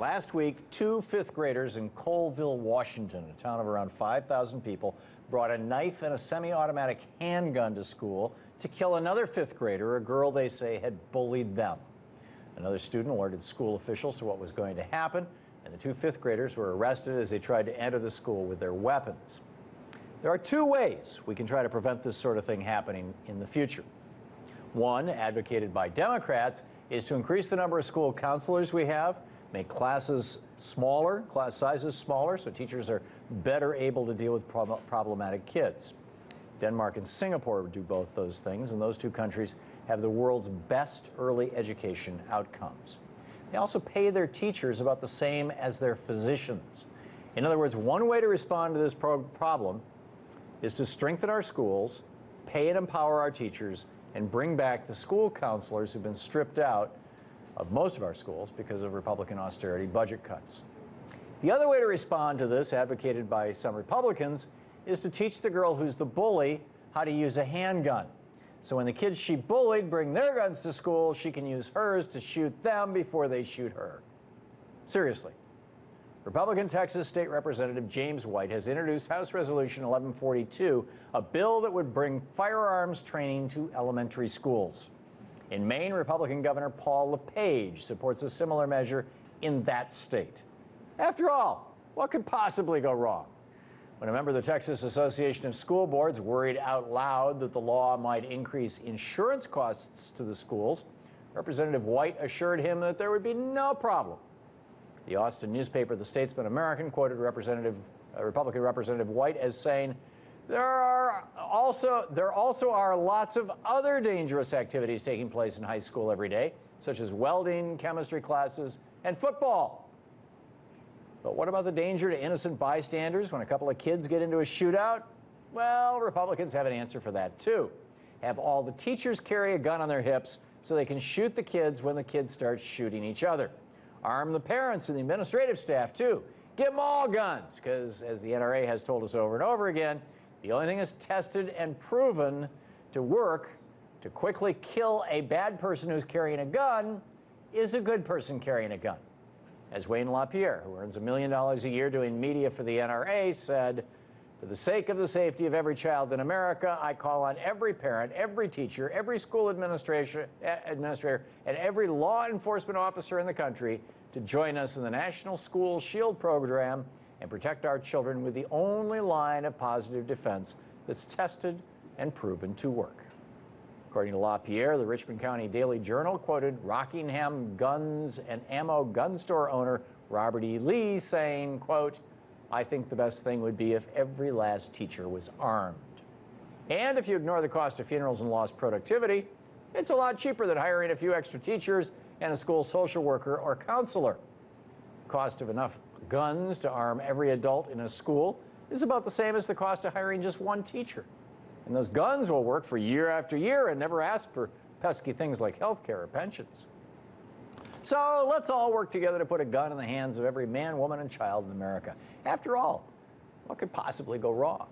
Last week, two fifth graders in Colville, Washington, a town of around 5,000 people, brought a knife and a semi-automatic handgun to school to kill another fifth grader, a girl they say had bullied them. Another student alerted school officials to what was going to happen, and the two fifth graders were arrested as they tried to enter the school with their weapons. There are two ways we can try to prevent this sort of thing happening in the future. One, advocated by Democrats, is to increase the number of school counselors we have, make class sizes smaller, so teachers are better able to deal with problematic kids. Denmark and Singapore do both those things, and those two countries have the world's best early education outcomes. They also pay their teachers about the same as their physicians. In other words, one way to respond to this problem is to strengthen our schools, pay and empower our teachers, and bring back the school counselors who've been stripped out of most of our schools because of Republican austerity budget cuts. The other way to respond to this, advocated by some Republicans, is to teach the girl who's the bully how to use a handgun. So when the kids she bullied bring their guns to school, she can use hers to shoot them before they shoot her. Seriously. Republican Texas State Representative James White has introduced House Resolution 1142, a bill that would bring firearms training to elementary schools. In Maine, Republican Governor Paul LaPierre supports a similar measure in that state. After all, what could possibly go wrong? When a member of the Texas Association of School Boards worried out loud that the law might increase insurance costs to the schools, Representative White assured him that there would be no problem. The Austin newspaper, The Statesman American, quoted Republican Representative White as saying, There also are lots of other dangerous activities taking place in high school every day, such as welding, chemistry classes, and football. But what about the danger to innocent bystanders when a couple of kids get into a shootout? Well, Republicans have an answer for that, too. Have all the teachers carry a gun on their hips so they can shoot the kids when the kids start shooting each other. Arm the parents and the administrative staff, too. Give them all guns, because as the NRA has told us over and over again, the only thing that's tested and proven to work to quickly kill a bad person who's carrying a gun is a good person carrying a gun. As Wayne LaPierre, who earns $1 million a year doing media for the NRA, said, for the sake of the safety of every child in America, I call on every parent, every teacher, every school administrator, and every law enforcement officer in the country to join us in the National School Shield program and protect our children with the only line of positive defense that's tested and proven to work. According to LaPierre, the Richmond County Daily Journal quoted Rockingham Guns and Ammo gun store owner Robert E. Lee saying, quote, I think the best thing would be if every last teacher was armed. And if you ignore the cost of funerals and lost productivity, it's a lot cheaper than hiring a few extra teachers and a school social worker or counselor. The cost of enough guns to arm every adult in a school is about the same as the cost of hiring just one teacher. And those guns will work for year after year and never ask for pesky things like health care or pensions. So let's all work together to put a gun in the hands of every man, woman, and child in America. After all, what could possibly go wrong?